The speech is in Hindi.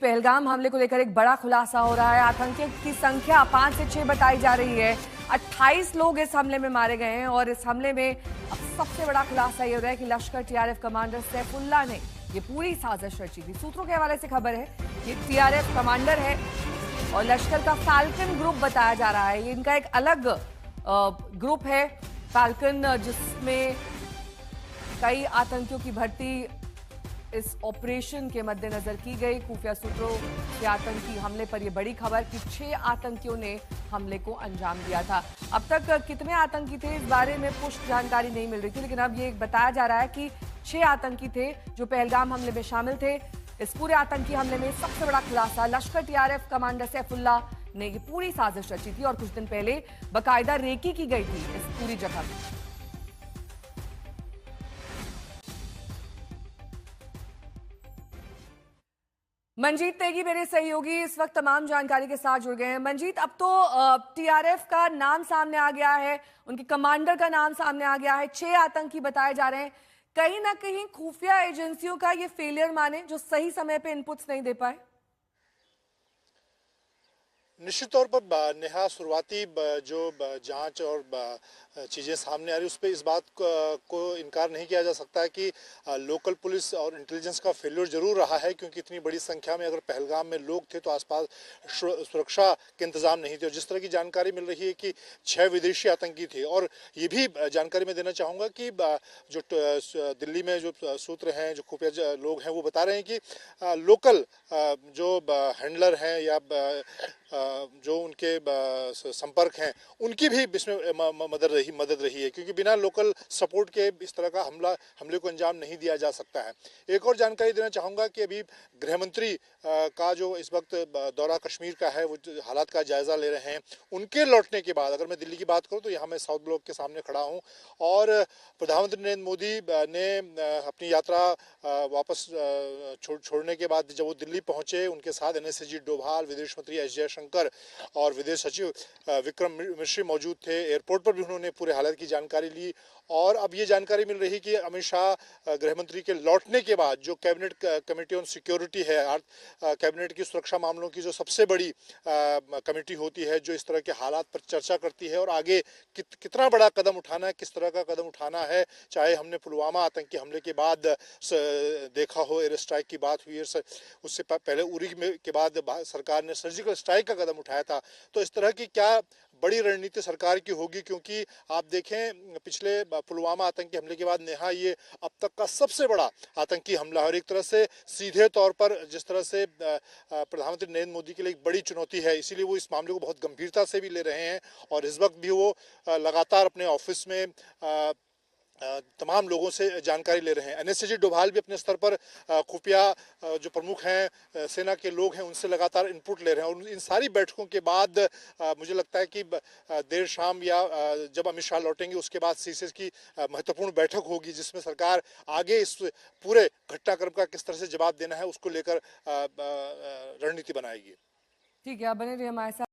पहलगाम हमले को लेकर एक बड़ा खुलासा हो रहा है। आतंकियों की संख्या 5 से 6 बताई जा रही है। 28 लोग इस हमले में मारे गए हैं और इस हमले में अब सबसे बड़ा खुलासा ये हो रहा है कि लश्कर टीआरएफ कमांडर सैफुल्लाह ने ये पूरी साजिश रची थी। सूत्रों के हवाले से खबर है, ये टीआरएफ कमांडर है और लश्कर का फाल्कन ग्रुप बताया जा रहा है। ये इनका एक अलग ग्रुप है फाल्कन, जिसमें कई आतंकियों की भर्ती इस ऑपरेशन के मद्देनजर की गई। खुफिया सूत्रों के आतंकी हमले पर यह बड़ी खबर कि 6 आतंकियों ने हमले को अंजाम दिया था। अब तक कितने आतंकी थे इस बारे में पुष्ट जानकारी नहीं मिल रही थी, लेकिन अब ये बताया जा रहा है कि 6 आतंकी थे जो पहलगाम हमले में शामिल थे। इस पूरे आतंकी हमले में सबसे बड़ा खुलासा, लश्कर टीआरएफ कमांडर सैफुल्लाह ने ये पूरी साजिश रची थी और कुछ दिन पहले बाकायदा रेकी की गई थी इस पूरी जगह में। मंजीत तेगी मेरे सहयोगी इस वक्त तमाम जानकारी के साथ जुड़ गए हैं। मंजीत, अब तो टीआरएफ का नाम सामने आ गया है, उनके कमांडर का नाम सामने आ गया है, 6 आतंकी बताए जा रहे हैं। कहीं ना कहीं खुफिया एजेंसियों का ये फेलियर माने जो सही समय पे इनपुट्स नहीं दे पाए। निश्चित तौर पर नेहा, शुरुआती जो जांच और चीज़ें सामने आ रही उस पर इस बात को इनकार नहीं किया जा सकता है कि लोकल पुलिस और इंटेलिजेंस का फेल्योर जरूर रहा है, क्योंकि इतनी बड़ी संख्या में अगर पहलगाम में लोग थे तो आसपास सुरक्षा के इंतजाम नहीं थे। और जिस तरह की जानकारी मिल रही है कि 6 विदेशी आतंकी थे, और ये भी जानकारी मैं देना चाहूँगा कि जो दिल्ली में जो सूत्र हैं, जो खुफिया लोग हैं, वो बता रहे हैं कि लोकल जो हैंडलर हैं या जो उनके संपर्क हैं, उनकी भी इसमें मदद रही है, क्योंकि बिना लोकल सपोर्ट के इस तरह का हमले को अंजाम नहीं दिया जा सकता है। एक और जानकारी देना चाहूँगा कि अभी गृह मंत्री का जो इस वक्त दौरा कश्मीर का है, वो हालात का जायज़ा ले रहे हैं। उनके लौटने के बाद अगर मैं दिल्ली की बात करूँ तो यहाँ मैं साउथ ब्लॉक के सामने खड़ा हूँ और प्रधानमंत्री नरेंद्र मोदी ने अपनी यात्रा वापस छोड़ने के बाद जब वो दिल्ली पहुँचे, उनके साथ एनएसएजी डोभाल, विदेश मंत्री एस जयशंकर और विदेश सचिव विक्रम मिश्री मौजूद थे। एयरपोर्ट पर भी उन्होंने पूरे हालात की जानकारी ली और अब ये जानकारी मिल रही कि अमित शाह गृह मंत्री के लौटने के बाद जो कैबिनेट कमेटी ऑन सिक्योरिटी है, कैबिनेट की सुरक्षा मामलों की जो सबसे बड़ी कमेटी होती है, जो इस तरह के हालात पर चर्चा करती है और आगे कितना बड़ा कदम उठाना है, किस तरह का कदम उठाना है। चाहे हमने पुलवामा आतंकी हमले के बाद देखा हो, एयर स्ट्राइक की बात हुई है, उससे पहले उरी के बाद सरकार ने सर्जिकल स्ट्राइक का कदम उठाया था। तो इस तरह की क्या बड़ी रणनीति सरकार की होगी, क्योंकि आप देखें पिछले पुलवामा आतंकी हमले के बाद नेहा ये अब तक का सबसे बड़ा आतंकी हमला है और एक तरह से सीधे तौर पर जिस तरह से प्रधानमंत्री नरेंद्र मोदी के लिए एक बड़ी चुनौती है, इसीलिए वो इस मामले को बहुत गंभीरता से भी ले रहे हैं और इस वक्त भी वो लगातार अपने ऑफिस में तमाम लोगों से जानकारी ले रहे हैं। एनएसएजी डोभाल भी अपने स्तर पर खुफिया जो प्रमुख हैं, सेना के लोग हैं, उनसे लगातार इनपुट ले रहे हैं और इन सारी बैठकों के बाद मुझे लगता है कि देर शाम या जब अमित शाह लौटेंगे उसके बाद सीसीएस की महत्वपूर्ण बैठक होगी, जिसमें सरकार आगे इस पूरे घटनाक्रम का किस तरह से जवाब देना है उसको लेकर रणनीति बनाएगी। ठीक है, आप बने रहिए हमारे साथ।